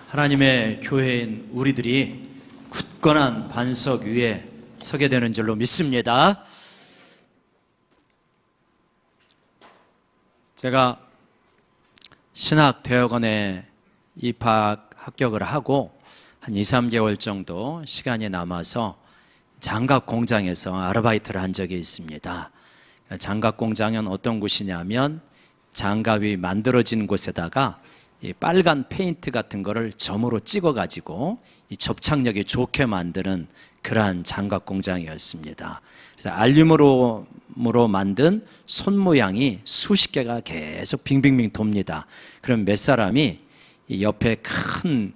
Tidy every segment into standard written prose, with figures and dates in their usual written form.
하나님의 교회인 우리들이 굳건한 반석 위에 서게 되는 줄로 믿습니다. 제가 신학대학원에 합격을 하고 한 2, 3개월 정도 시간이 남아서 장갑 공장에서 아르바이트를 한 적이 있습니다. 장갑 공장은 어떤 곳이냐면 장갑이 만들어진 곳에다가 이 빨간 페인트 같은 거를 점으로 찍어 가지고 이 접착력이 좋게 만드는 그러한 장갑 공장이었습니다. 그래서 알루미늄으로 만든 손 모양이 수십 개가 계속 빙빙빙 돕니다. 그럼 몇 사람이 이 옆에 큰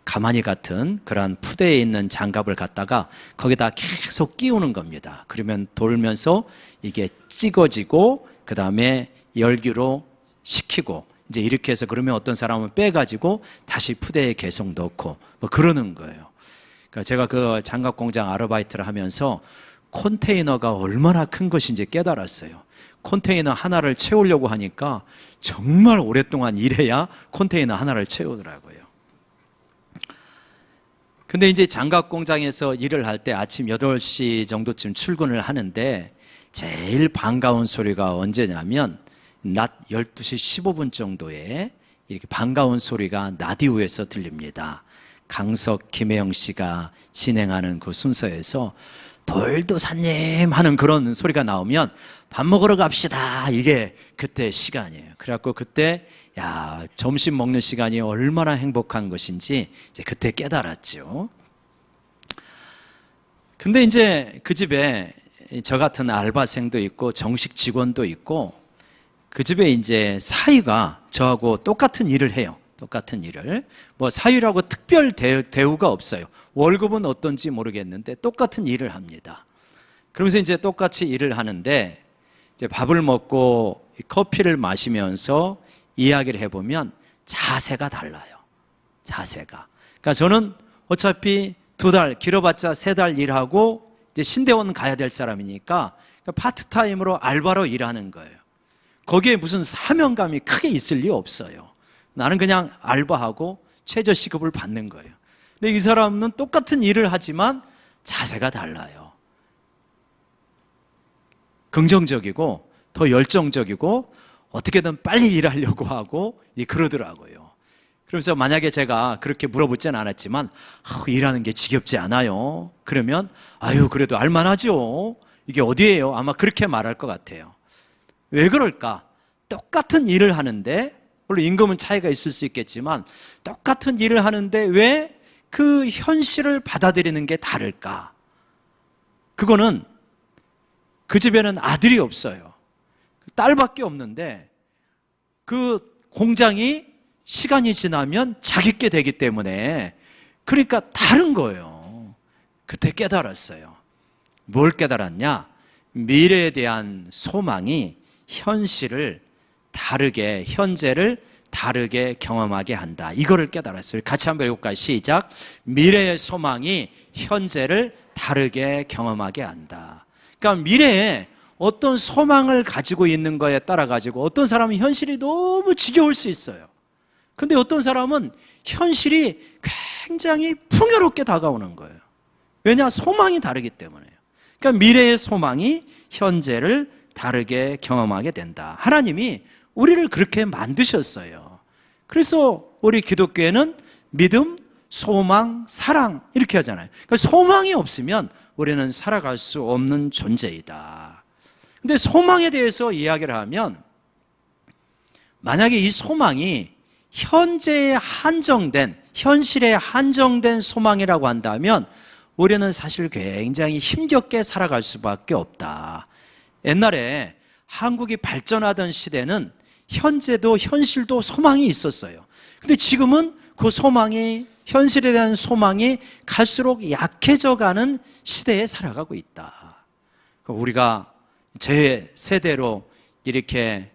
가마니 같은 그러한 푸대에 있는 장갑을 갖다가 거기다 계속 끼우는 겁니다. 그러면 돌면서 이게 찍어지고 그 다음에 열기로 식히고 이제 이렇게 해서 그러면 어떤 사람은 빼가지고 다시 푸대에 계속 넣고 뭐 그러는 거예요. 그러니까 제가 그 장갑 공장 아르바이트를 하면서 컨테이너가 얼마나 큰 것인지 깨달았어요. 컨테이너 하나를 채우려고 하니까 정말 오랫동안 일해야 컨테이너 하나를 채우더라고요. 근데 이제 장갑 공장에서 일을 할 때 아침 8시 정도쯤 출근을 하는데 제일 반가운 소리가 언제냐면 낮 12시 15분 정도에 이렇게 반가운 소리가 라디오에서 들립니다. 강석, 김혜영 씨가 진행하는 그 순서에서 돌도사님 하는 그런 소리가 나오면 밥 먹으러 갑시다. 이게 그때 시간이에요. 그래갖고 그때 점심 먹는 시간이 얼마나 행복한 것인지 이제 그때 깨달았죠. 근데 이제 그 집에 저 같은 알바생도 있고 정식 직원도 있고 그 집에 이제 사위가 저하고 똑같은 일을 해요. 똑같은 일을. 뭐 사위라고 특별 대우가 없어요. 월급은 어떤지 모르겠는데 똑같은 일을 합니다. 그러면서 이제 똑같이 일을 하는데 이제 밥을 먹고 커피를 마시면서 이야기를 해보면 자세가 달라요. 자세가. 그러니까 저는 어차피 2달, 길어봤자 3달 일하고 이제 신대원 가야 될 사람이니까 파트타임으로 알바로 일하는 거예요. 거기에 무슨 사명감이 크게 있을 리 없어요. 나는 그냥 알바하고 최저시급을 받는 거예요. 근데 이 사람은 똑같은 일을 하지만 자세가 달라요. 긍정적이고 더 열정적이고 어떻게든 빨리 일하려고 하고 그러더라고요. 그러면서 만약에 제가 그렇게 물어보지는 않았지만 일하는 게 지겹지 않아요? 그러면 그래도 알만하죠. 이게 어디예요? 아마 그렇게 말할 것 같아요. 왜 그럴까? 똑같은 일을 하는데 물론 임금은 차이가 있을 수 있겠지만 똑같은 일을 하는데 왜 그 현실을 받아들이는 게 다를까? 그거는 그 집에는 아들이 없어요. 딸밖에 없는데 그 공장이 시간이 지나면 자기께 되기 때문에 그러니까 다른 거예요. 그때 깨달았어요. 뭘 깨달았냐? 미래에 대한 소망이 현재를 다르게 경험하게 한다. 이거를 깨달았어요. 같이 한번 읽어볼까요? 시작. 미래의 소망이 현재를 다르게 경험하게 한다. 그러니까 미래에 어떤 소망을 가지고 있는 거에 따라 가지고 어떤 사람은 현실이 너무 지겨울 수 있어요. 근데 어떤 사람은 현실이 굉장히 풍요롭게 다가오는 거예요. 왜냐? 소망이 다르기 때문에요. 그러니까 미래의 소망이 현재를 다르게 경험하게 된다. 하나님이 우리를 그렇게 만드셨어요. 그래서 우리 기독교에는 믿음, 소망, 사랑 이렇게 하잖아요. 그러니까 소망이 없으면 우리는 살아갈 수 없는 존재이다. 근데 소망에 대해서 이야기를 하면 만약에 이 소망이 현실에 한정된 소망이라고 한다면 우리는 사실 굉장히 힘겹게 살아갈 수밖에 없다. 옛날에 한국이 발전하던 시대는 현실도 소망이 있었어요. 근데 지금은 그 소망이, 현실에 대한 소망이 갈수록 약해져가는 시대에 살아가고 있다. 우리가 제 세대로 이렇게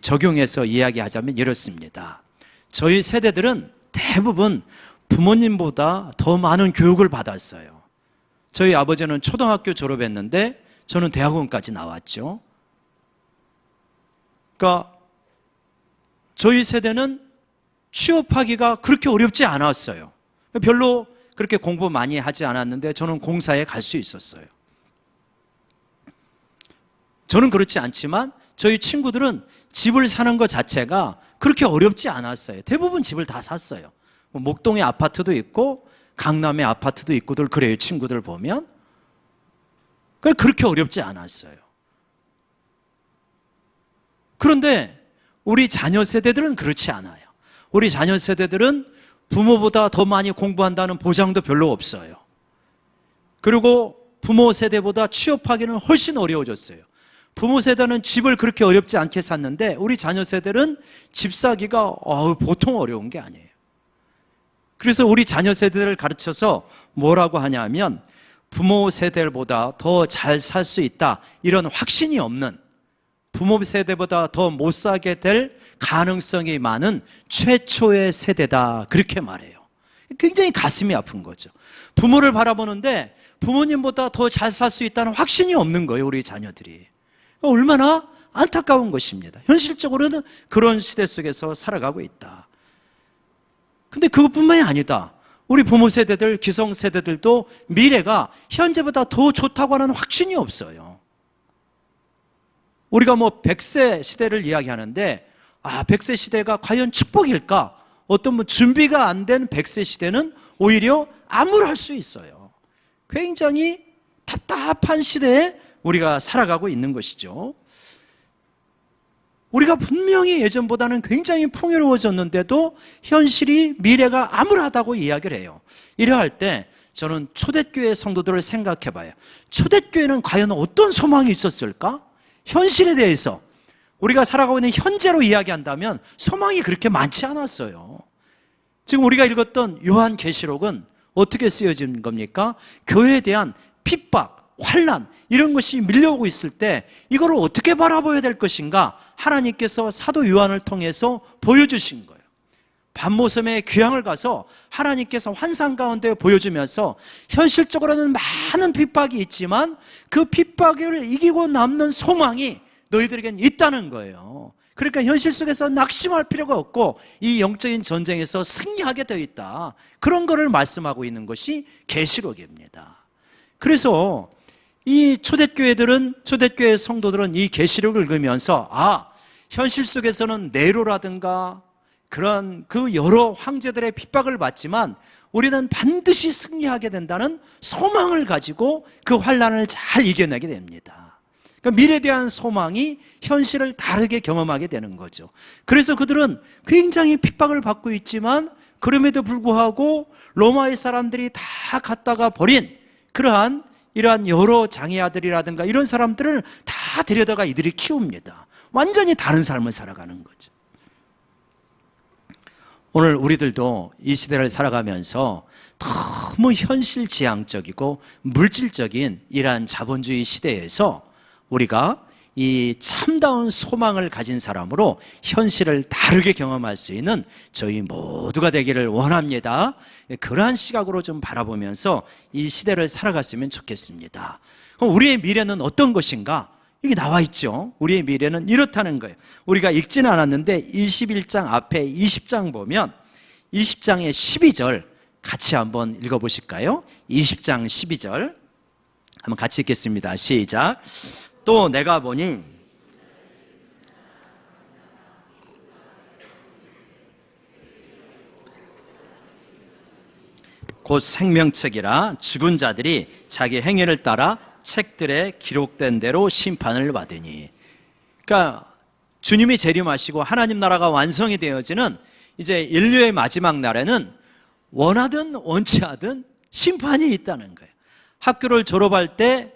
적용해서 이야기하자면 이렇습니다. 저희 세대들은 대부분 부모님보다 더 많은 교육을 받았어요. 저희 아버지는 초등학교 졸업했는데 저는 대학원까지 나왔죠. 그러니까 저희 세대는 취업하기가 그렇게 어렵지 않았어요. 별로 그렇게 공부 많이 하지 않았는데 저는 공사에 갈 수 있었어요. 저는 그렇지 않지만 저희 친구들은 집을 사는 것 자체가 그렇게 어렵지 않았어요. 대부분 집을 다 샀어요. 목동에 아파트도 있고 강남에 아파트도 있고들 그래요. 친구들 보면 그렇게 어렵지 않았어요. 그런데 우리 자녀 세대들은 그렇지 않아요. 우리 자녀 세대들은 부모보다 더 많이 공부한다는 보장도 별로 없어요. 그리고 부모 세대보다 취업하기는 훨씬 어려워졌어요. 부모 세대는 집을 그렇게 어렵지 않게 샀는데 우리 자녀 세대는 집 사기가 보통 어려운 게 아니에요. 그래서 우리 자녀 세대를 가르쳐서 뭐라고 하냐면 부모 세대보다 더 잘 살 수 있다, 이런 확신이 없는, 부모 세대보다 더 못 살게 될 가능성이 많은 최초의 세대다, 그렇게 말해요. 굉장히 가슴이 아픈 거죠. 부모를 바라보는데 부모님보다 더 잘 살 수 있다는 확신이 없는 거예요, 우리 자녀들이. 얼마나 안타까운 것입니다. 현실적으로는 그런 시대 속에서 살아가고 있다. 근데 그것뿐만이 아니다. 우리 부모 세대들, 기성 세대들도 미래가 현재보다 더 좋다고 하는 확신이 없어요. 우리가 100세 시대를 이야기하는데 100세 시대가 과연 축복일까? 어떤 준비가 안 된 100세 시대는 오히려 암울할 수 있어요. 굉장히 답답한 시대에 우리가 살아가고 있는 것이죠. 우리가 분명히 예전보다는 굉장히 풍요로워졌는데도 현실이, 미래가 암울하다고 이야기를 해요. 이러할 때 저는 초대교회 성도들을 생각해 봐요. 초대교회는 과연 어떤 소망이 있었을까? 현실에 대해서 우리가 살아가고 있는 현재로 이야기한다면 소망이 그렇게 많지 않았어요. 지금 우리가 읽었던 요한계시록은 어떻게 쓰여진 겁니까? 교회에 대한 핍박, 환난, 이런 것이 밀려오고 있을 때 이걸 어떻게 바라봐야 될 것인가 하나님께서 사도 요한을 통해서 보여주신 거예요. 밤모섬의 귀향을 가서 하나님께서 환상 가운데 보여주면서 현실적으로는 많은 핍박이 있지만 그 핍박을 이기고 남는 소망이 너희들에게는 있다는 거예요. 그러니까 현실 속에서 낙심할 필요가 없고 이 영적인 전쟁에서 승리하게 되어 있다, 그런 거를 말씀하고 있는 것이 계시록입니다. 그래서 이 초대교회 성도들은 이 계시록을 읽으면서 현실 속에서는 네로라든가 그런 그 여러 황제들의 핍박을 받지만 우리는 반드시 승리하게 된다는 소망을 가지고 그 환난을 잘 이겨내게 됩니다. 그러니까 미래에 대한 소망이 현실을 다르게 경험하게 되는 거죠. 그래서 그들은 굉장히 핍박을 받고 있지만 그럼에도 불구하고 로마의 사람들이 다 갖다가 버린 이러한 여러 장애아들이라든가 이런 사람들을 다 데려다가 이들이 키웁니다. 완전히 다른 삶을 살아가는 거죠. 오늘 우리들도 이 시대를 살아가면서 너무 현실지향적이고 물질적인 이러한 자본주의 시대에서 우리가 이 참다운 소망을 가진 사람으로 현실을 다르게 경험할 수 있는 저희 모두가 되기를 원합니다. 그러한 시각으로 좀 바라보면서 이 시대를 살아갔으면 좋겠습니다. 그럼 우리의 미래는 어떤 것인가? 이게 나와 있죠. 우리의 미래는 이렇다는 거예요. 우리가 읽지는 않았는데 21장 앞에 20장 보면 20장의 12절 같이 한번 읽어보실까요? 20장 12절 한번 같이 읽겠습니다. 시작. 또 내가 보니 곧 생명책이라 죽은 자들이 자기 행위를 따라 책들에 기록된 대로 심판을 받으니. 그러니까 주님이 재림하시고 하나님 나라가 완성이 되어지는 이제 인류의 마지막 날에는 원하든 원치 않든 심판이 있다는 거예요. 학교를 졸업할 때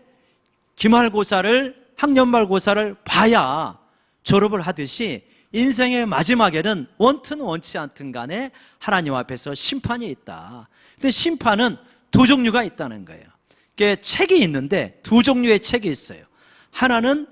학년말고사를 봐야 졸업을 하듯이 인생의 마지막에는 원든 원치 않든 간에 하나님 앞에서 심판이 있다. 근데 심판은 두 종류가 있다는 거예요. 이게 책이 있는데 두 종류의 책이 있어요. 하나는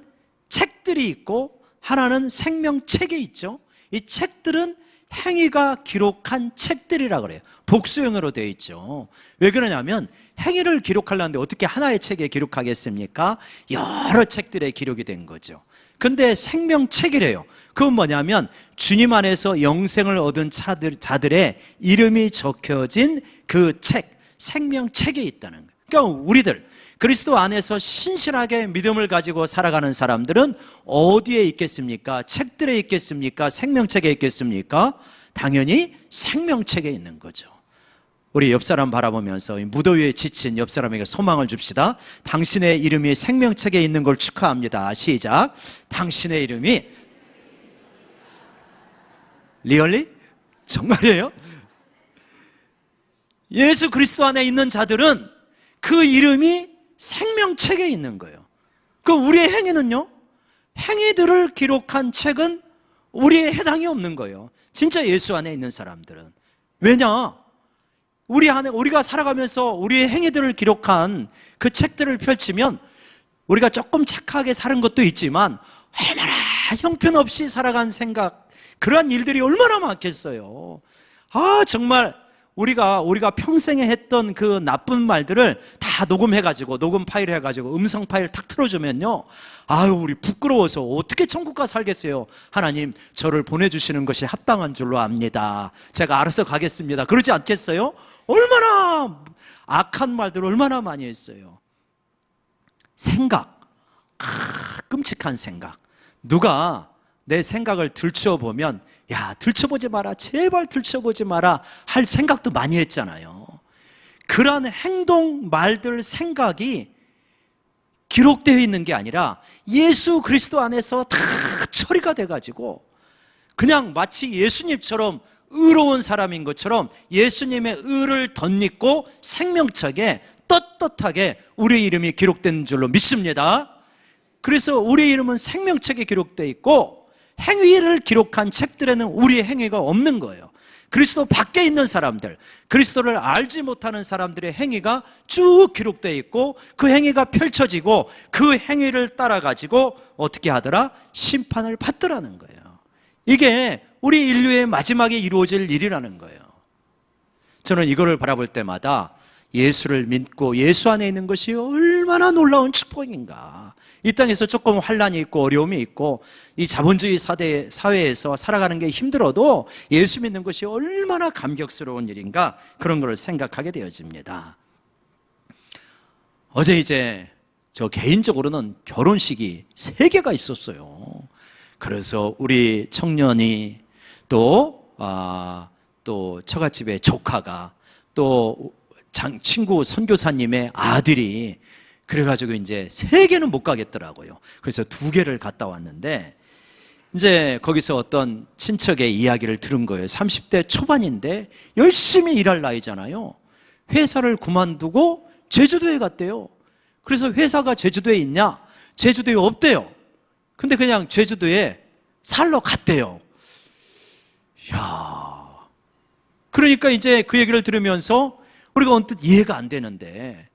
책들이 있고 하나는 생명책이 있죠. 이 책들은 행위가 기록한 책들이라 그래요. 복수형으로 되어 있죠. 왜 그러냐면 행위를 기록하려는데 어떻게 하나의 책에 기록하겠습니까? 여러 책들에 기록이 된 거죠. 근데 생명책이래요. 그건 뭐냐면 주님 안에서 영생을 얻은 자들의 이름이 적혀진 그 책, 생명책에 있다는 거예요. 그러니까 우리들 그리스도 안에서 신실하게 믿음을 가지고 살아가는 사람들은 어디에 있겠습니까? 책들에 있겠습니까? 생명책에 있겠습니까? 당연히 생명책에 있는 거죠. 우리 옆 사람 바라보면서 무더위에 지친 옆 사람에게 소망을 줍시다. 당신의 이름이 생명책에 있는 걸 축하합니다. 시작. 당신의 이름이 리얼리? 정말이에요? 예수 그리스도 안에 있는 자들은 그 이름이 생명책에 있는 거예요. 그 우리의 행위는요, 행위들을 기록한 책은 우리의 해당이 없는 거예요. 진짜 예수 안에 있는 사람들은. 왜냐? 우리가 살아가면서 우리의 행위들을 기록한 그 책들을 펼치면 우리가 조금 착하게 사는 것도 있지만 얼마나 형편없이 살아간 생각, 그러한 일들이 얼마나 많겠어요. 정말 우리가 평생에 했던 그 나쁜 말들을 다 녹음해가지고, 녹음 파일 해가지고 음성 파일 탁 틀어주면요, 우리 부끄러워서 어떻게 천국 가 살겠어요. 하나님, 저를 보내주시는 것이 합당한 줄로 압니다. 제가 알아서 가겠습니다. 그러지 않겠어요? 얼마나 악한 말들을 얼마나 많이 했어요. 생각, 끔찍한 생각. 누가 내 생각을 들춰보면, 야, 들춰보지 마라, 제발 들춰보지 마라 할 생각도 많이 했잖아요. 그러한 행동, 말들, 생각이 기록되어 있는 게 아니라 예수 그리스도 안에서 다 처리가 돼가지고 그냥 마치 예수님처럼 의로운 사람인 것처럼 예수님의 의를 덧입고 생명책에 떳떳하게 우리의 이름이 기록된 줄로 믿습니다. 그래서 우리의 이름은 생명책에 기록되어 있고 행위를 기록한 책들에는 우리의 행위가 없는 거예요. 그리스도 밖에 있는 사람들, 그리스도를 알지 못하는 사람들의 행위가 쭉 기록되어 있고 그 행위가 펼쳐지고 그 행위를 따라가지고 어떻게 하더라? 심판을 받더라는 거예요. 이게 우리 인류의 마지막에 이루어질 일이라는 거예요. 저는 이거를 바라볼 때마다 예수를 믿고 예수 안에 있는 것이 얼마나 놀라운 축복인가. 이 땅에서 조금 환난이 있고 어려움이 있고 이 자본주의 사회에서 살아가는 게 힘들어도 예수 믿는 것이 얼마나 감격스러운 일인가, 그런 걸 생각하게 되어집니다. 어제 이제 저 개인적으로는 결혼식이 3개가 있었어요. 그래서 우리 청년이 또 처갓집의 조카가 또 친구 선교사님의 아들이, 그래가지고 이제 3개는 못 가겠더라고요. 그래서 2개를 갔다 왔는데, 이제 거기서 어떤 친척의 이야기를 들은 거예요. 30대 초반인데 열심히 일할 나이잖아요. 회사를 그만두고 제주도에 갔대요. 그래서 회사가 제주도에 있냐? 제주도에 없대요. 근데 그냥 제주도에 살러 갔대요. 이야. 그러니까 이제 그 얘기를 들으면서 우리가 언뜻 이해가 안 되는데,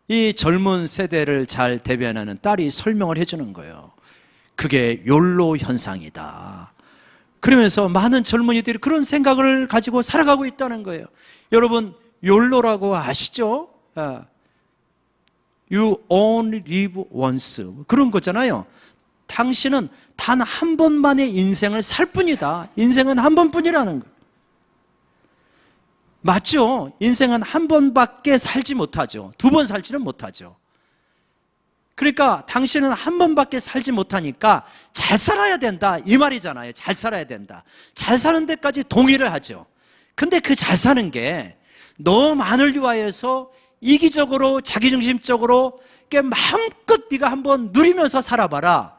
이 젊은 세대를 잘 대변하는 딸이 설명을 해주는 거예요. 그게 욜로 현상이다. 그러면서 많은 젊은이들이 그런 생각을 가지고 살아가고 있다는 거예요. 여러분, 욜로라고 아시죠? You only live once. 그런 거잖아요. 당신은 단 한 번만의 인생을 살 뿐이다. 인생은 한 번뿐이라는 거예요. 맞죠? 인생은 한 번밖에 살지 못하죠. 2번 살지는 못하죠. 그러니까 당신은 한 번밖에 살지 못하니까 잘 살아야 된다, 이 말이잖아요. 잘 살아야 된다. 잘 사는 데까지 동의를 하죠. 근데 그 잘 사는 게 너 많을 위하여서 이기적으로 자기중심적으로 마음껏 네가 한번 누리면서 살아봐라,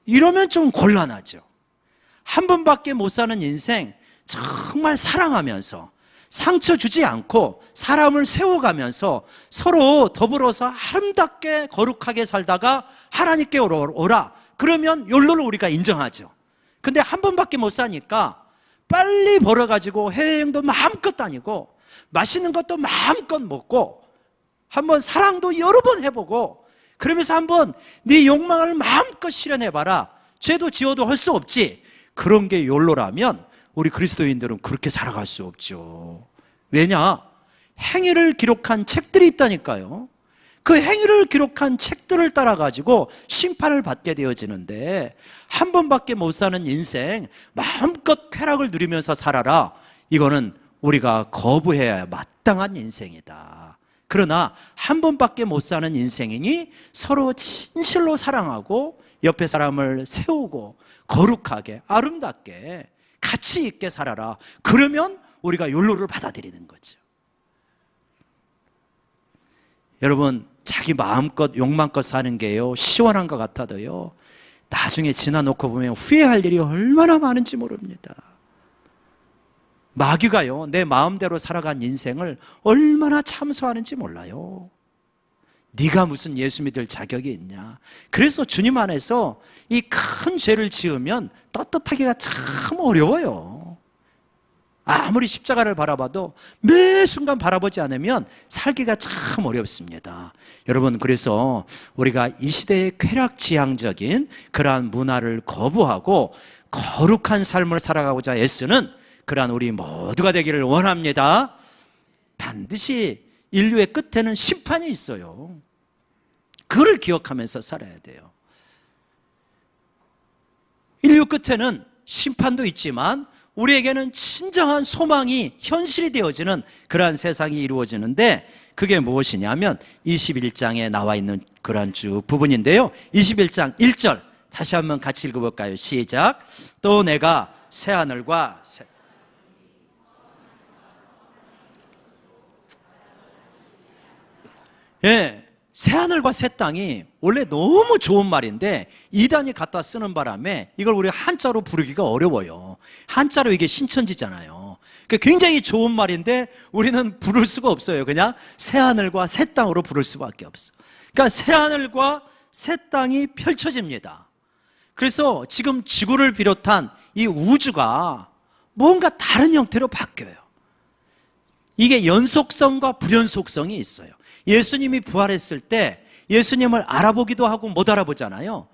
이러면 좀 곤란하죠. 한 번밖에 못 사는 인생 정말 사랑하면서 상처 주지 않고 사람을 세워가면서 서로 더불어서 아름답게 거룩하게 살다가 하나님께 오라. 그러면 욜로를 우리가 인정하죠. 근데 한 번밖에 못 사니까 빨리 벌어가지고 해외여행도 마음껏 다니고 맛있는 것도 마음껏 먹고 한번 사랑도 여러 번 해보고 그러면서 한번 네 욕망을 마음껏 실현해봐라. 죄도 지어도 할 수 없지. 그런 게 욜로라면 우리 그리스도인들은 그렇게 살아갈 수 없죠. 왜냐? 행위를 기록한 책들이 있다니까요. 그 행위를 기록한 책들을 따라 가지고 심판을 받게 되어지는데, 한 번밖에 못 사는 인생 마음껏 쾌락을 누리면서 살아라, 이거는 우리가 거부해야 마땅한 인생이다. 그러나 한 번밖에 못 사는 인생이니 서로 진실로 사랑하고 옆에 사람을 세우고 거룩하게 아름답게 가치 있게 살아라. 그러면 우리가 욜로를 받아들이는 거죠. 여러분, 자기 마음껏 욕망껏 사는 게요, 시원한 것 같아도요, 나중에 지나놓고 보면 후회할 일이 얼마나 많은지 모릅니다. 마귀가요, 내 마음대로 살아간 인생을 얼마나 참소하는지 몰라요. 네가 무슨 예수 믿을 자격이 있냐. 그래서 주님 안에서 이 큰 죄를 지으면 떳떳하기가 참 어려워요. 아무리 십자가를 바라봐도 매 순간 바라보지 않으면 살기가 참 어렵습니다. 여러분, 그래서 우리가 이 시대의 쾌락지향적인 그러한 문화를 거부하고 거룩한 삶을 살아가고자 애쓰는 그러한 우리 모두가 되기를 원합니다. 반드시 인류의 끝에는 심판이 있어요. 그걸 기억하면서 살아야 돼요. 인류 끝에는 심판도 있지만 우리에게는 진정한 소망이 현실이 되어지는 그러한 세상이 이루어지는데, 그게 무엇이냐면 21장에 나와 있는 그러한 쭉 부분인데요, 21장 1절 다시 한번 같이 읽어볼까요? 시작. 또 내가 새하늘과 새하늘과 새 땅이 원래 너무 좋은 말인데 이단이 갖다 쓰는 바람에 이걸 우리가 한자로 부르기가 어려워요. 한자로 이게 신천지잖아요. 굉장히 좋은 말인데 우리는 부를 수가 없어요. 그냥 새하늘과 새 땅으로 부를 수밖에 없어. 그러니까 새하늘과 새 땅이 펼쳐집니다. 그래서 지금 지구를 비롯한 이 우주가 뭔가 다른 형태로 바뀌어요. 이게 연속성과 불연속성이 있어요. 예수님이 부활했을 때 예수님을 알아보기도 하고 못 알아보잖아요.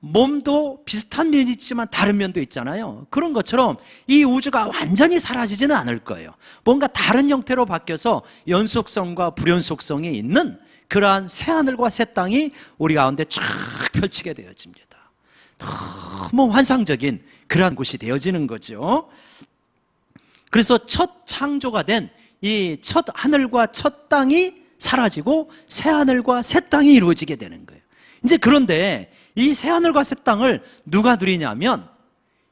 몸도 비슷한 면이 있지만 다른 면도 있잖아요. 그런 것처럼 이 우주가 완전히 사라지지는 않을 거예요. 뭔가 다른 형태로 바뀌어서 연속성과 불연속성이 있는 그러한 새하늘과 새 땅이 우리 가운데 쫙 펼치게 되어집니다. 너무 환상적인 그러한 곳이 되어지는 거죠. 그래서 첫 창조가 된 이 첫 하늘과 첫 땅이 사라지고 새 하늘과 새 땅이 이루어지게 되는 거예요. 이제 그런데 이 새 하늘과 새 땅을 누가 누리냐면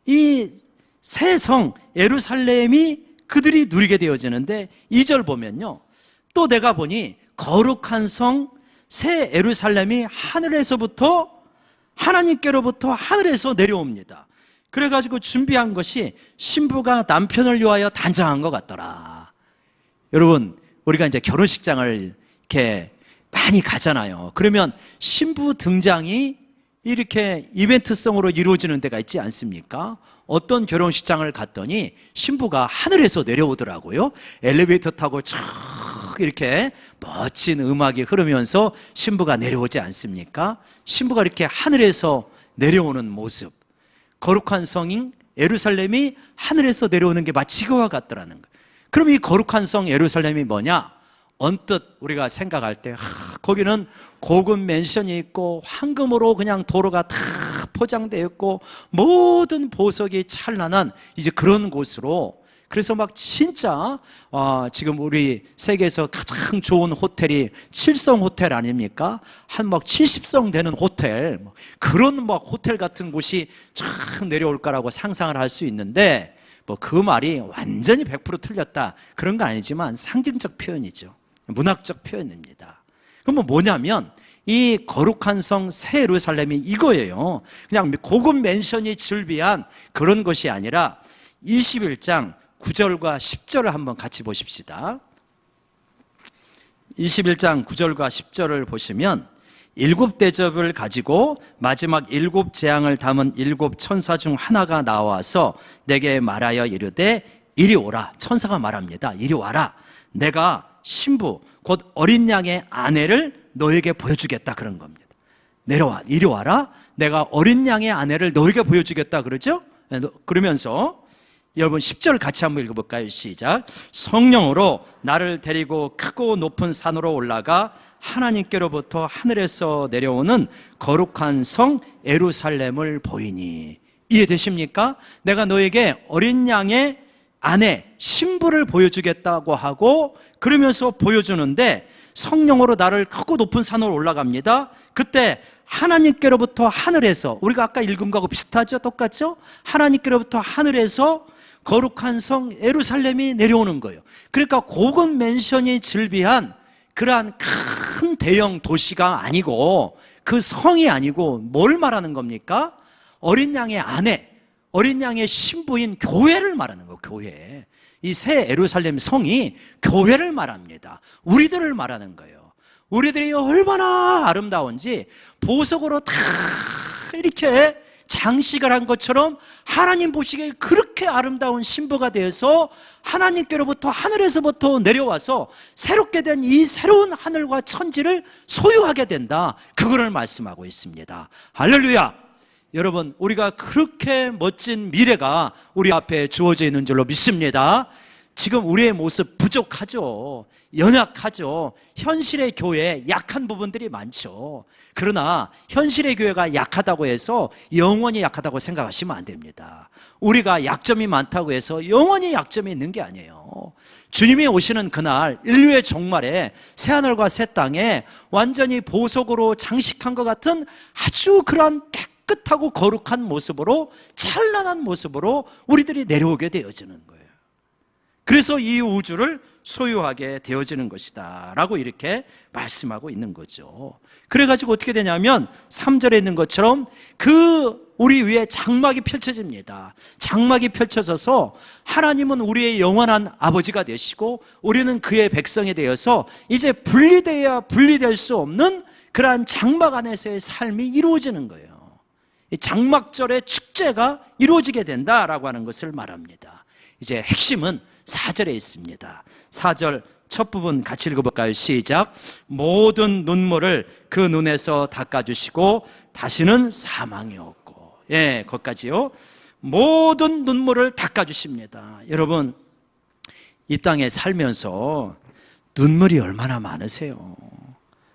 이 새 성 예루살렘이 그들이 누리게 되어지는데, 2절 보면요, 또 내가 보니 거룩한 성 새 예루살렘이 하늘에서부터, 하나님께로부터 하늘에서 내려옵니다. 그래가지고 준비한 것이 신부가 남편을 위하여 단장한 것 같더라. 여러분, 우리가 이제 결혼식장을 이렇게 많이 가잖아요. 그러면 신부 등장이 이렇게 이벤트성으로 이루어지는 데가 있지 않습니까? 어떤 결혼식장을 갔더니 신부가 하늘에서 내려오더라고요. 엘리베이터 타고 쫙 이렇게 멋진 음악이 흐르면서 신부가 내려오지 않습니까? 신부가 이렇게 하늘에서 내려오는 모습, 거룩한 성인 예루살렘이 하늘에서 내려오는 게 마치 그와 같더라는 거예요. 그럼 이 거룩한 성 예루살렘이 뭐냐? 언뜻 우리가 생각할 때 거기는 고급 맨션이 있고 황금으로 그냥 도로가 다 포장되어 있고 모든 보석이 찬란한 이제 그런 곳으로, 그래서 막 진짜 지금 우리 세계에서 가장 좋은 호텔이 7성 호텔 아닙니까? 한 막 70성 되는 호텔, 그런 막 호텔 같은 곳이 쫙 내려올 거라고 상상을 할 수 있는데, 뭐 그 말이 완전히 100% 틀렸다 그런 건 아니지만 상징적 표현이죠. 문학적 표현입니다. 그럼 뭐냐면 이 거룩한 성 새 예루살렘이 이거예요. 그냥 고급 맨션이 즐비한 그런 것이 아니라 21장 9절과 10절을 한번 같이 보십시다. 21장 9절과 10절을 보시면, 7 대접을 가지고 마지막 7 재앙을 담은 7 천사 중 하나가 나와서 내게 말하여 이르되 이리 오라. 천사가 말합니다. 이리 와라. 내가 신부 곧 어린 양의 아내를 너에게 보여주겠다 그런 겁니다. 내려와, 이리 와라. 내가 어린 양의 아내를 너에게 보여주겠다 그러죠. 그러면서 여러분 10절 같이 한번 읽어볼까요? 시작. 성령으로 나를 데리고 크고 높은 산으로 올라가 하나님께로부터 하늘에서 내려오는 거룩한 성 예루살렘을 보이니. 이해되십니까? 내가 너에게 어린 양의 아내 신부를 보여주겠다고 하고 그러면서 보여주는데 성령으로 나를 크고 높은 산으로 올라갑니다. 그때 하나님께로부터 하늘에서, 우리가 아까 읽은 거하고 비슷하죠? 똑같죠? 하나님께로부터 하늘에서 거룩한 성 예루살렘이 내려오는 거예요. 그러니까 고급 맨션이 즐비한 그러한 큰 대형 도시가 아니고, 그 성이 아니고 뭘 말하는 겁니까? 어린 양의 아내, 어린 양의 신부인 교회를 말하는 거예요. 교회. 이 새 예루살렘 성이 교회를 말합니다. 우리들을 말하는 거예요. 우리들이 얼마나 아름다운지 보석으로 다 이렇게 장식을 한 것처럼 하나님 보시기에 그렇게 아름다운 신부가 되어서 하나님께로부터 하늘에서부터 내려와서 새롭게 된 이 새로운 하늘과 천지를 소유하게 된다. 그거를 말씀하고 있습니다. 할렐루야. 여러분, 우리가 그렇게 멋진 미래가 우리 앞에 주어져 있는 줄로 믿습니다. 지금 우리의 모습 부족하죠. 연약하죠. 현실의 교회에 약한 부분들이 많죠. 그러나 현실의 교회가 약하다고 해서 영원히 약하다고 생각하시면 안 됩니다. 우리가 약점이 많다고 해서 영원히 약점이 있는 게 아니에요. 주님이 오시는 그날 인류의 종말에 새하늘과 새 땅에 완전히 보석으로 장식한 것 같은 아주 그러한 깨끗하고 거룩한 모습으로, 찬란한 모습으로 우리들이 내려오게 되어지는 거예요. 그래서 이 우주를 소유하게 되어지는 것이다 라고 이렇게 말씀하고 있는 거죠. 그래가지고 어떻게 되냐면 3절에 있는 것처럼 우리 위에 장막이 펼쳐집니다. 장막이 펼쳐져서 하나님은 우리의 영원한 아버지가 되시고 우리는 그의 백성이 되어서 이제 분리되어야 분리될 수 없는 그러한 장막 안에서의 삶이 이루어지는 거예요. 이 장막절의 축제가 이루어지게 된다라고 하는 것을 말합니다. 이제 핵심은 4절에 있습니다. 4절 첫 부분 같이 읽어볼까요? 시작. 모든 눈물을 그 눈에서 닦아주시고 다시는 사망이 없고. 예, 거기까지요. 모든 눈물을 닦아주십니다. 여러분, 이 땅에 살면서 눈물이 얼마나 많으세요?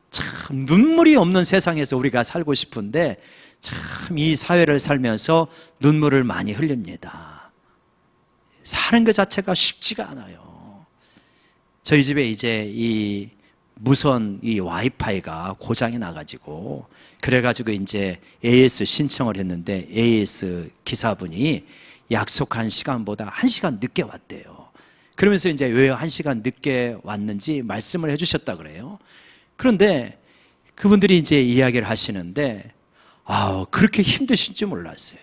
참 눈물이 없는 세상에서 우리가 살고 싶은데 참 이 사회를 살면서 눈물을 많이 흘립니다. 사는 것 자체가 쉽지가 않아요. 저희 집에 이제 이 무선 이 와이파이가 고장이 나가지고 그래가지고 이제 AS 신청을 했는데 AS 기사분이 약속한 시간보다 1시간 늦게 왔대요. 그러면서 이제 왜 1시간 늦게 왔는지 말씀을 해주셨다 그래요. 그런데 그분들이 이제 이야기를 하시는데 그렇게 힘드신 줄 몰랐어요.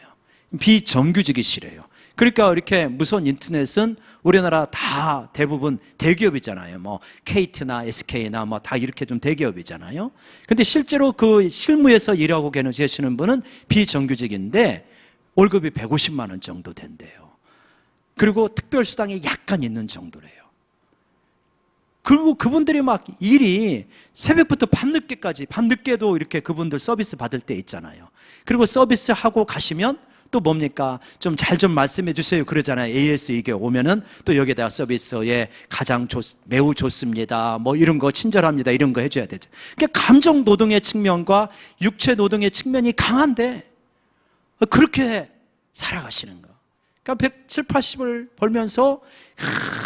비정규직이시래요. 그러니까 이렇게 무선 인터넷은 우리나라 다 대부분 대기업이잖아요. 뭐 KT나 SK나 뭐 다 이렇게 좀 대기업이잖아요. 근데 실제로 그 실무에서 일하고 계시는 분은 비정규직인데 월급이 150만 원 정도 된대요. 그리고 특별수당이 약간 있는 정도래요. 그리고 그분들이 막 일이 새벽부터 밤늦게까지, 밤늦게도 이렇게 그분들 서비스 받을 때 있잖아요. 그리고 서비스하고 가시면 또 뭡니까? 좀 잘 좀 말씀해 주세요 그러잖아요. AS 이게 오면은 또 여기다가 서비스에 매우 좋습니다. 뭐 이런 거 친절합니다. 이런 거 해줘야 되죠. 그러니까 감정 노동의 측면과 육체 노동의 측면이 강한데 그렇게 살아가시는 거. 그러니까 170, 80을 벌면서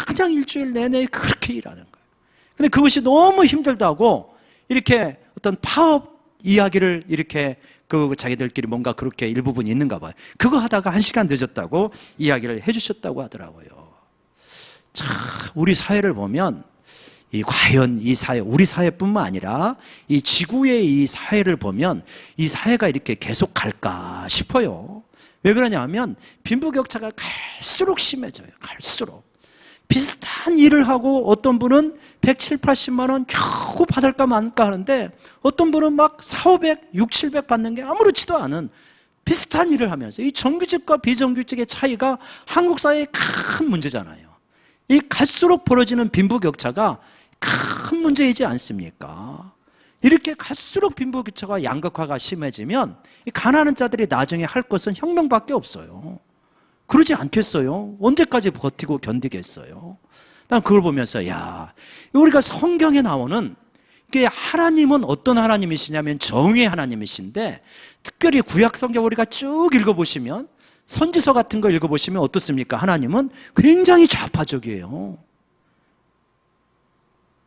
그냥 일주일 내내 그렇게 일하는 거예요. 근데 그것이 너무 힘들다고 이렇게 어떤 파업 이야기를 이렇게 자기들끼리 뭔가 그렇게 일부분 있는가 봐요. 그거 하다가 1시간 늦었다고 이야기를 해주셨다고 하더라고요. 참 우리 사회를 보면 과연 이 사회, 우리 사회뿐만 아니라 이 지구의 이 사회를 보면 이 사회가 이렇게 계속 갈까 싶어요. 왜 그러냐면 빈부격차가 갈수록 심해져요. 갈수록. 비슷한 일을 하고 어떤 분은 170, 80만 원 겨우 받을까 말까 하는데 어떤 분은 막 400, 600, 700 받는 게 아무렇지도 않은 비슷한 일을 하면서 이 정규직과 비정규직의 차이가 한국 사회의 큰 문제잖아요. 이 갈수록 벌어지는 빈부격차가 큰 문제이지 않습니까? 이렇게 갈수록 빈부격차가 양극화가 심해지면 이 가난한 자들이 나중에 할 것은 혁명밖에 없어요. 그러지 않겠어요? 언제까지 버티고 견디겠어요? 난 그걸 보면서 우리가 성경에 나오는 하나님은 어떤 하나님이시냐면 정의의 하나님이신데, 특별히 구약 성경 우리가 쭉 읽어보시면, 선지서 같은 거 읽어보시면 어떻습니까? 하나님은 굉장히 좌파적이에요.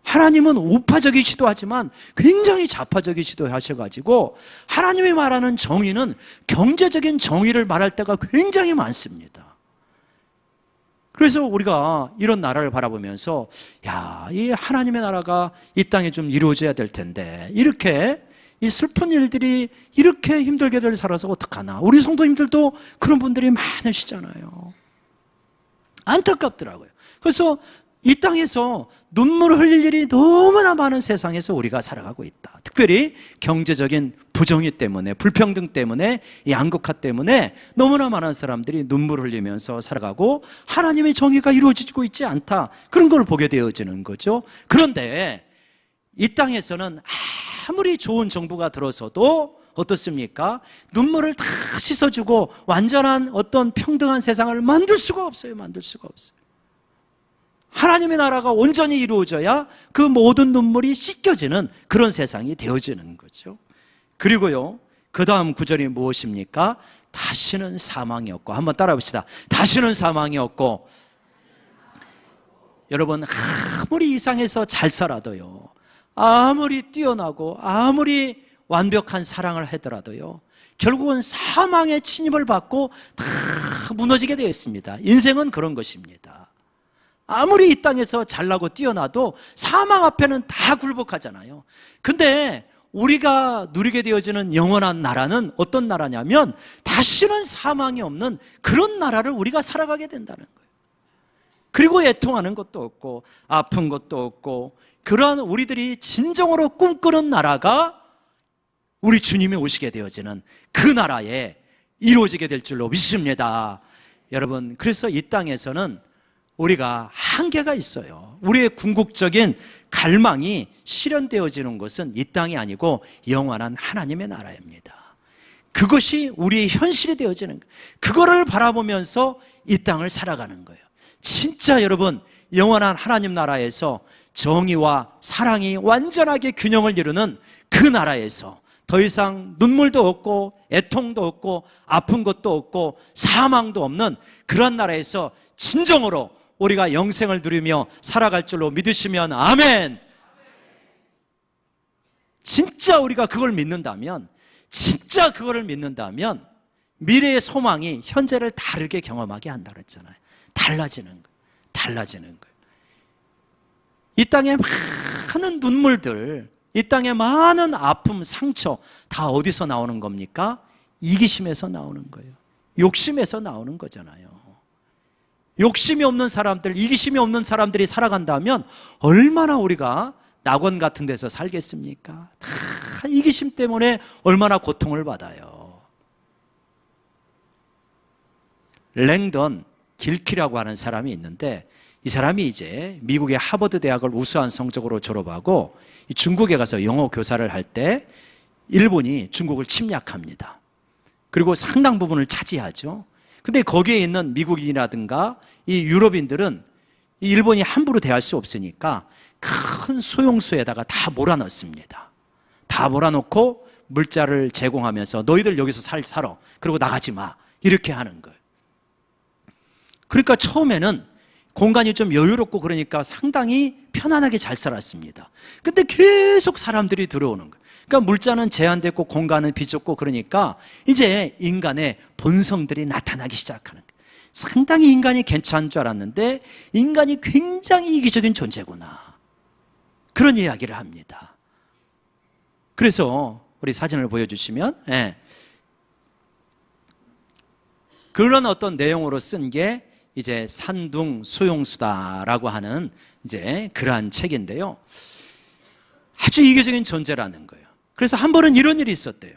하나님은 우파적이시도 하지만 굉장히 좌파적이시도 하셔가지고, 하나님이 말하는 정의는 경제적인 정의를 말할 때가 굉장히 많습니다. 그래서 우리가 이런 나라를 바라보면서, 야, 이 하나님의 나라가 이 땅에 좀 이루어져야 될 텐데, 이렇게 이 슬픈 일들이 이렇게 힘들게들 살아서 어떡하나. 우리 성도님들도 그런 분들이 많으시잖아요. 안타깝더라고요. 그래서 이 땅에서 눈물을 흘릴 일이 너무나 많은 세상에서 우리가 살아가고 있다. 특별히 경제적인 부정의 때문에, 불평등 때문에, 이 양극화 때문에 너무나 많은 사람들이 눈물을 흘리면서 살아가고 하나님의 정의가 이루어지고 있지 않다, 그런 걸 보게 되어지는 거죠. 그런데 이 땅에서는 아무리 좋은 정부가 들어서도 어떻습니까? 눈물을 다 씻어주고 완전한 어떤 평등한 세상을 만들 수가 없어요. 만들 수가 없어요. 하나님의 나라가 온전히 이루어져야 그 모든 눈물이 씻겨지는 그런 세상이 되어지는 거죠. 그리고요, 그 다음 구절이 무엇입니까? 다시는 사망이 없고. 한번 따라 봅시다. 다시는 사망이 없고. 여러분, 아무리 이 세상에서 잘 살아도요, 아무리 뛰어나고 아무리 완벽한 사랑을 하더라도요, 결국은 사망의 침입을 받고 다 무너지게 되어 있습니다. 인생은 그런 것입니다. 아무리 이 땅에서 잘나고 뛰어나도 사망 앞에는 다 굴복하잖아요. 근데 우리가 누리게 되어지는 영원한 나라는 어떤 나라냐면, 다시는 사망이 없는 그런 나라를 우리가 살아가게 된다는 거예요. 그리고 애통하는 것도 없고 아픈 것도 없고, 그러한 우리들이 진정으로 꿈꾸는 나라가 우리 주님이 오시게 되어지는 그 나라에 이루어지게 될 줄로 믿습니다. 여러분, 그래서 이 땅에서는 우리가 한계가 있어요. 우리의 궁극적인 갈망이 실현되어지는 것은 이 땅이 아니고 영원한 하나님의 나라입니다. 그것이 우리의 현실이 되어지는 거예요. 그거를 바라보면서 이 땅을 살아가는 거예요. 진짜 여러분, 영원한 하나님 나라에서 정의와 사랑이 완전하게 균형을 이루는 그 나라에서 더 이상 눈물도 없고 애통도 없고 아픈 것도 없고 사망도 없는 그런 나라에서 진정으로 우리가 영생을 누리며 살아갈 줄로 믿으시면 아멘. 진짜 우리가 그걸 믿는다면, 진짜 그거를 믿는다면 미래의 소망이 현재를 다르게 경험하게 한다고 그랬잖아요. 달라지는 거예요. 달라지는 거예요. 이 땅에 많은 눈물들, 이 땅에 많은 아픔, 상처 다 어디서 나오는 겁니까? 이기심에서 나오는 거예요. 욕심에서 나오는 거잖아요. 욕심이 없는 사람들, 이기심이 없는 사람들이 살아간다면 얼마나 우리가 낙원 같은 데서 살겠습니까? 다 이기심 때문에 얼마나 고통을 받아요. 랭던 길키라고 하는 사람이 있는데, 이 사람이 이제 미국의 하버드 대학을 우수한 성적으로 졸업하고 중국에 가서 영어 교사를 할 때 일본이 중국을 침략합니다. 그리고 상당 부분을 차지하죠. 근데 거기에 있는 미국인이라든가 이 유럽인들은 이 일본이 함부로 대할 수 없으니까 큰 소용수에다가 다 몰아넣습니다. 다 몰아넣고 물자를 제공하면서 너희들 여기서 살아. 그리고 나가지 마. 이렇게 하는 거예요. 그러니까 처음에는 공간이 좀 여유롭고 그러니까 상당히 편안하게 잘 살았습니다. 근데 계속 사람들이 들어오는 거예요. 그러니까 물자는 제한됐고 공간은 비좁고 그러니까 이제 인간의 본성들이 나타나기 시작하는 거예요. 상당히 인간이 괜찮은 줄 알았는데 인간이 굉장히 이기적인 존재구나, 그런 이야기를 합니다. 그래서 우리 사진을 보여주시면, 그런 어떤 내용으로 쓴 게 이제 산둥 소용수다라고 하는 이제 그러한 책인데요. 아주 이기적인 존재라는 거예요. 그래서 한 번은 이런 일이 있었대요.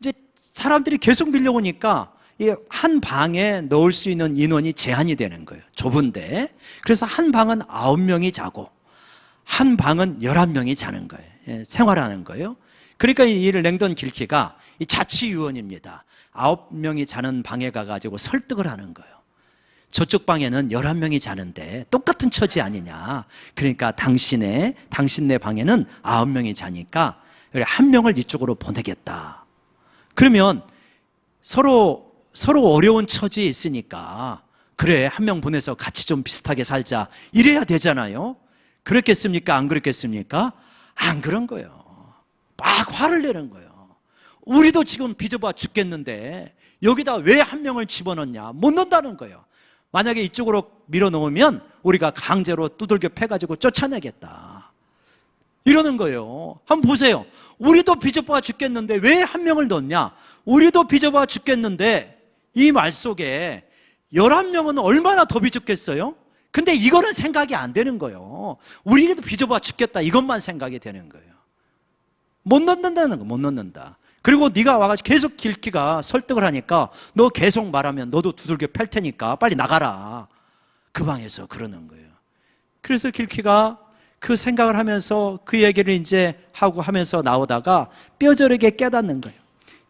이제 사람들이 계속 밀려오니까 이 한 방에 넣을 수 있는 인원이 제한이 되는 거예요. 좁은데. 그래서 한 방은 9명이 자고 한 방은 11명이 자는 거예요. 생활하는 거예요. 그러니까 이 랭던 길키가 이 자치위원입니다. 9명이 자는 방에 가가지고 설득을 하는 거예요. 저쪽 방에는 11명이 자는데 똑같은 처지 아니냐. 그러니까 당신네 방에는 9명이 자니까 한 명을 이쪽으로 보내겠다. 그러면 서로 어려운 처지에 있으니까 그래, 한 명 보내서 같이 좀 비슷하게 살자, 이래야 되잖아요. 그랬겠습니까? 안 그랬겠습니까? 안 그런 거예요. 막 화를 내는 거예요. 우리도 지금 빚어봐 죽겠는데 여기다 왜 한 명을 집어넣냐? 못 넣는다는 거예요. 만약에 이쪽으로 밀어놓으면 우리가 강제로 두들겨 패가지고 쫓아내겠다, 이러는 거예요. 한번 보세요. 우리도 빚어봐 죽겠는데 왜 한 명을 넣냐? 우리도 빚어봐 죽겠는데, 이 말 속에 11명은 얼마나 더 빚었겠어요? 근데 이거는 생각이 안 되는 거예요. 우리도 빚어봐 죽겠다, 이것만 생각이 되는 거예요. 못 넣는다는 거, 못 넣는다. 그리고 네가 와가지고 계속 길키가 설득을 하니까 너 계속 말하면 너도 두들겨 팰 테니까 빨리 나가라, 그 방에서 그러는 거예요. 그래서 길키가 그 생각을 하면서 그 얘기를 이제 하고 하면서 나오다가 뼈저리게 깨닫는 거예요.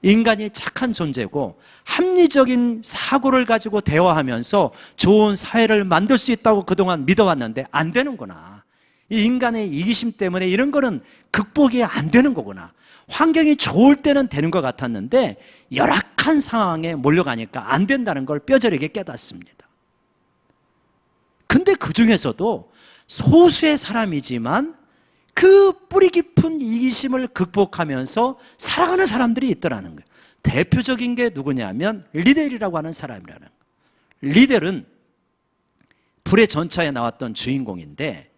인간이 착한 존재고 합리적인 사고를 가지고 대화하면서 좋은 사회를 만들 수 있다고 그동안 믿어왔는데 안 되는구나. 이 인간의 이기심 때문에 이런 거는 극복이 안 되는 거구나. 환경이 좋을 때는 되는 것 같았는데 열악한 상황에 몰려가니까 안 된다는 걸 뼈저리게 깨닫습니다. 근데 그 중에서도 소수의 사람이지만 그 뿌리 깊은 이기심을 극복하면서 살아가는 사람들이 있더라는 거예요. 대표적인 게 누구냐면 리델이라고 하는 사람이라는 거예요. 리델은 불의 전차에 나왔던 주인공인데,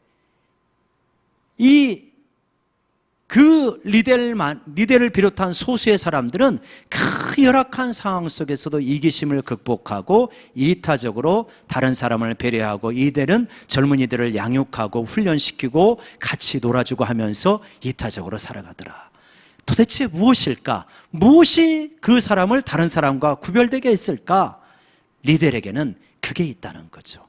그 리델을 비롯한 소수의 사람들은 그 열악한 상황 속에서도 이기심을 극복하고 이타적으로 다른 사람을 배려하고, 이들은 젊은이들을 양육하고 훈련시키고 같이 놀아주고 하면서 이타적으로 살아가더라. 도대체 무엇일까? 무엇이 그 사람을 다른 사람과 구별되게 했을까? 리델에게는 그게 있다는 거죠.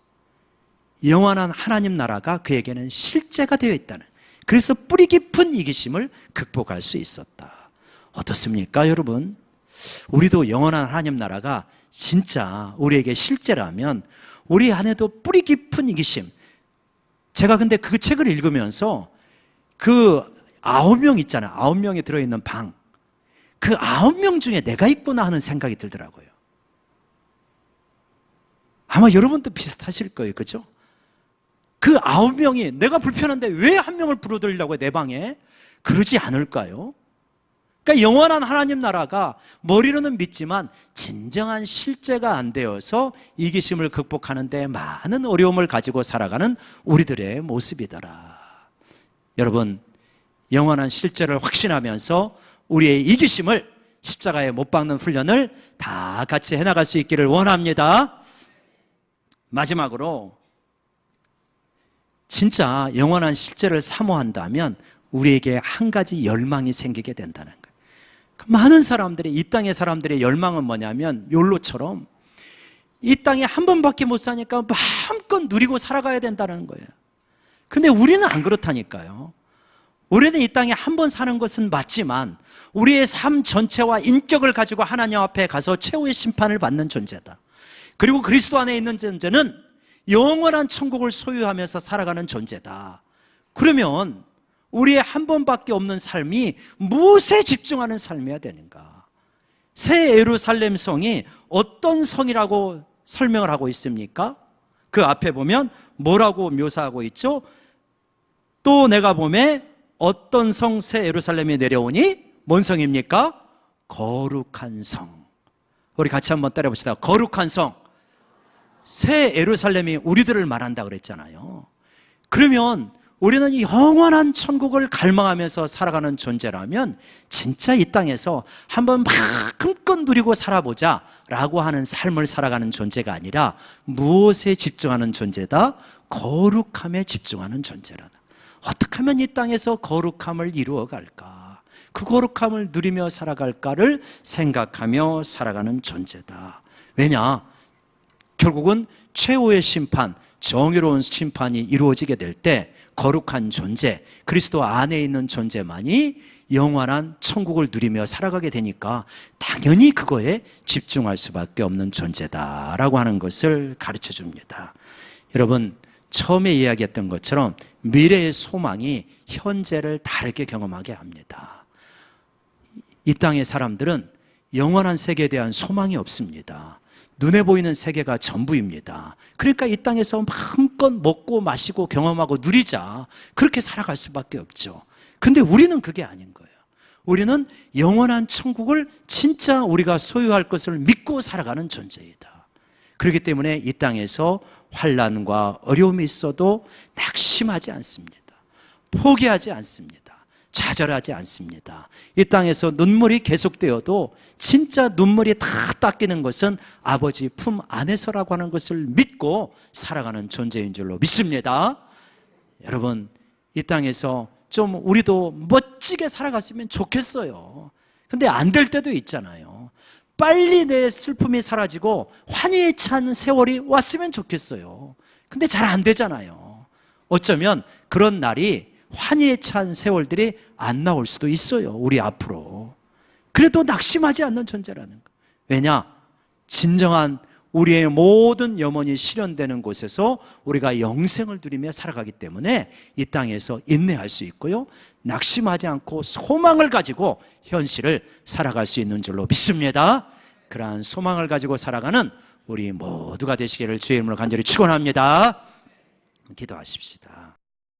영원한 하나님 나라가 그에게는 실제가 되어 있다는, 그래서 뿌리 깊은 이기심을 극복할 수 있었다. 어떻습니까, 여러분? 우리도 영원한 하나님 나라가 진짜 우리에게 실제라면 우리 안에도 뿌리 깊은 이기심. 제가 근데 그 책을 읽으면서 그 9명 있잖아요. 9명이 들어있는 방. 그 9명 중에 내가 있구나 하는 생각이 들더라고요. 아마 여러분도 비슷하실 거예요. 그죠? 그 9명이 내가 불편한데 왜 한 명을 불러들이려고 해, 내 방에? 그러지 않을까요? 그러니까 영원한 하나님 나라가 머리로는 믿지만 진정한 실제가 안 되어서 이기심을 극복하는 데 많은 어려움을 가지고 살아가는 우리들의 모습이더라. 여러분, 영원한 실제를 확신하면서 우리의 이기심을 십자가에 못 박는 훈련을 다 같이 해나갈 수 있기를 원합니다. 마지막으로, 진짜 영원한 실제를 사모한다면 우리에게 한 가지 열망이 생기게 된다는 거예요. 많은 사람들이, 이 땅의 사람들의 열망은 뭐냐면 욜로처럼 이 땅에 한 번밖에 못 사니까 마음껏 누리고 살아가야 된다는 거예요. 근데 우리는 안 그렇다니까요. 우리는 이 땅에 한 번 사는 것은 맞지만 우리의 삶 전체와 인격을 가지고 하나님 앞에 가서 최후의 심판을 받는 존재다. 그리고 그리스도 안에 있는 존재는 영원한 천국을 소유하면서 살아가는 존재다. 그러면 우리의 한 번밖에 없는 삶이 무엇에 집중하는 삶이어야 되는가? 새 예루살렘 성이 어떤 성이라고 설명을 하고 있습니까? 그 앞에 보면 뭐라고 묘사하고 있죠? 또 내가 보매 어떤 성 새 예루살렘이 내려오니 뭔 성입니까? 거룩한 성. 우리 같이 한번 따라해봅시다. 거룩한 성. 새 예루살렘이 우리들을 말한다 그랬잖아요. 그러면 우리는 영원한 천국을 갈망하면서 살아가는 존재라면 진짜 이 땅에서 한번 마음껏 누리고 살아보자 라고 하는 삶을 살아가는 존재가 아니라 무엇에 집중하는 존재다? 거룩함에 집중하는 존재라다. 어떻게 하면 이 땅에서 거룩함을 이루어갈까? 그 거룩함을 누리며 살아갈까를 생각하며 살아가는 존재다. 왜냐? 결국은 최후의 심판, 정의로운 심판이 이루어지게 될 때 거룩한 존재, 그리스도 안에 있는 존재만이 영원한 천국을 누리며 살아가게 되니까 당연히 그거에 집중할 수밖에 없는 존재다라고 하는 것을 가르쳐 줍니다. 여러분, 처음에 이야기했던 것처럼 미래의 소망이 현재를 다르게 경험하게 합니다. 이 땅의 사람들은 영원한 세계에 대한 소망이 없습니다. 눈에 보이는 세계가 전부입니다. 그러니까 이 땅에서 마음껏 먹고 마시고 경험하고 누리자, 그렇게 살아갈 수밖에 없죠. 근데 우리는 그게 아닌 거예요. 우리는 영원한 천국을 진짜 우리가 소유할 것을 믿고 살아가는 존재이다. 그렇기 때문에 이 땅에서 환난과 어려움이 있어도 낙심하지 않습니다. 포기하지 않습니다. 좌절하지 않습니다. 이 땅에서 눈물이 계속되어도 진짜 눈물이 다 닦이는 것은 아버지 품 안에서라고 하는 것을 믿고 살아가는 존재인 줄로 믿습니다. 여러분, 이 땅에서 좀 우리도 멋지게 살아갔으면 좋겠어요. 근데 안 될 때도 있잖아요. 빨리 내 슬픔이 사라지고 환희에 찬 세월이 왔으면 좋겠어요. 근데 잘 안 되잖아요. 어쩌면 그런 날이 환희에 찬 세월들이 안 나올 수도 있어요. 우리 앞으로. 그래도 낙심하지 않는 존재라는 거예요. 왜냐? 진정한 우리의 모든 염원이 실현되는 곳에서 우리가 영생을 누리며 살아가기 때문에 이 땅에서 인내할 수 있고요, 낙심하지 않고 소망을 가지고 현실을 살아갈 수 있는 줄로 믿습니다. 그러한 소망을 가지고 살아가는 우리 모두가 되시기를 주의 이름으로 간절히 축원합니다. 기도하십시다.